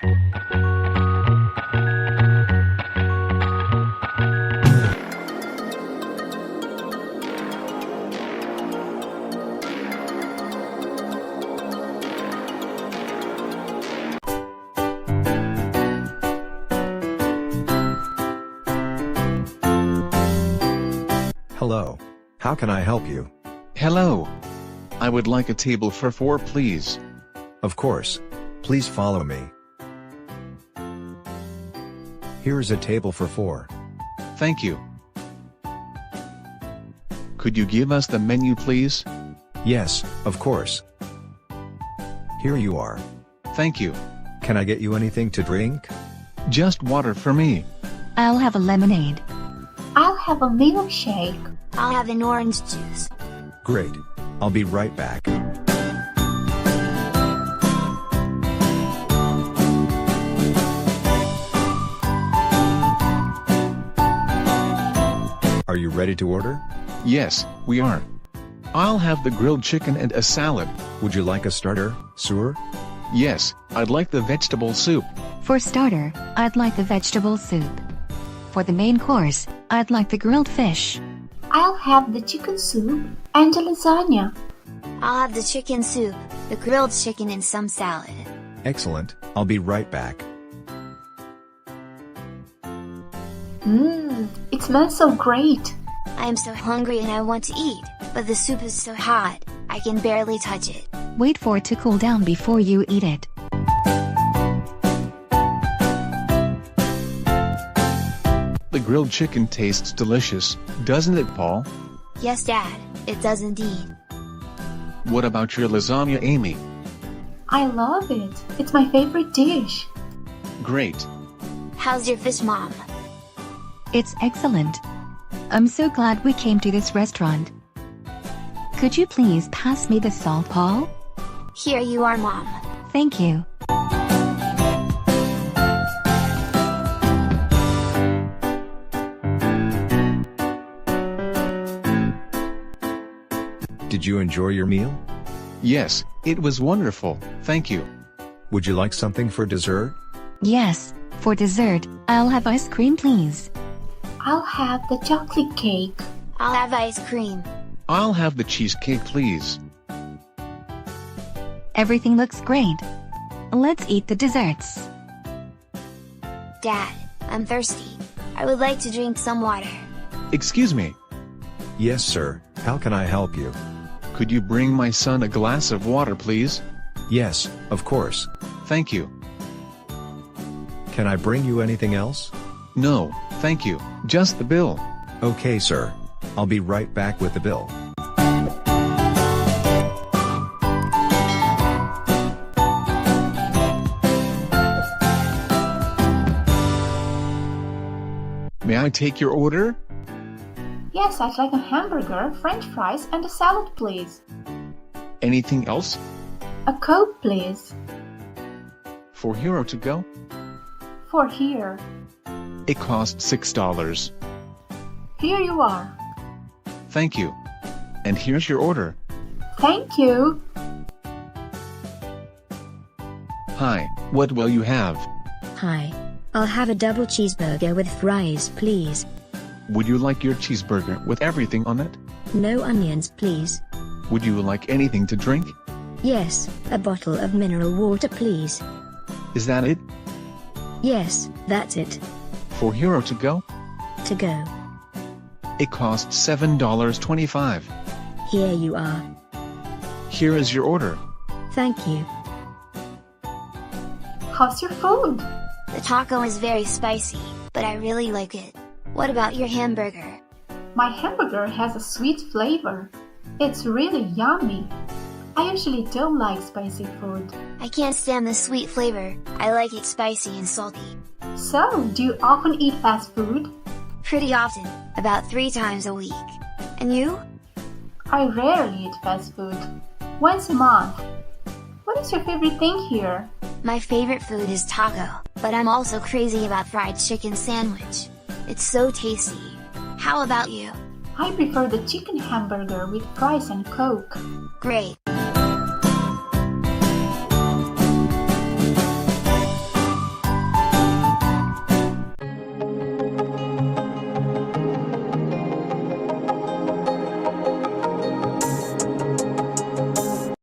Hello. How can I help you? Hello. I would like a table for 4, please. Of course. Please follow me. Here is a table for 4. Thank you. Could you give us the menu, please? Yes, of course. Here you are. Thank you. Can I get you anything to drink? Just water for me. I'll have a lemonade. I'll have a milkshake. I'll have an orange juice. Great. I'll be right back. Are you ready to order? Yes, we are. I'll have the grilled chicken and a salad. Would you like a starter, sir? Yes, I'd like the vegetable soup. For starter, I'd like the vegetable soup. For the main course, I'd like the grilled fish. I'll have the chicken soup and a lasagna. I'll have the chicken soup, the grilled chicken and some salad. Excellent. I'll be right back. It smells so great. I am so hungry and I want to eat, but the soup is so hot, I can barely touch it. Wait for it to cool down before you eat it. The grilled chicken tastes delicious, doesn't it, Paul? Yes, Dad, it does indeed. What about your lasagna, Amy? I love it. It's my favorite dish. Great. How's your fish, Mom? It's excellent. I'm so glad we came to this restaurant. Could you please pass me the salt, Paul? Here you are, Mom. Thank you. Did you enjoy your meal? Yes, it was wonderful, thank you. Would you like something for dessert? Yes, for dessert, I'll have ice cream, please. I'll have the chocolate cake. I'll have ice cream. I'll have the cheesecake, please. Everything looks great. Let's eat the desserts. Dad, I'm thirsty. I would like to drink some water. Excuse me, Yes, sir. How can I help you? could you bring my son a glass of water, please? Yes, of course. Thank you. Can I bring you anything else? No, thank you, just the bill. Okay, sir. I'll be right back with the bill. May I take your order? Yes, I'd like a hamburger, french fries, and a salad, please. Anything else? A Coke, please. For Hero to go? For here. It costs $6. Here you are. Thank you. And here's your order. Thank you. Hi, what will you have? Hi. I'll have a double cheeseburger with fries, please. Would you like your cheeseburger with everything on it? No onions, please. Would you like anything to drink? Yes, a bottle of mineral water, please. Is that it? Yes, that's it. For Hero to go? To go. It costs $7.25. Here you are. Here is your order. Thank you. How's your food? The taco is very spicy, but I really like it. What about your hamburger? My hamburger has a sweet flavor. It's really yummy. I usually don't like spicy food. I can't stand the sweet flavor. I like it spicy and salty. So, do you often eat fast food? Pretty often, about 3 times a week. And you? I rarely eat fast food. Once a month. What is your favorite thing here? My favorite food is taco, but I'm also crazy about fried chicken sandwich. It's so tasty. How about you? I prefer the chicken hamburger with fries and Coke. Great.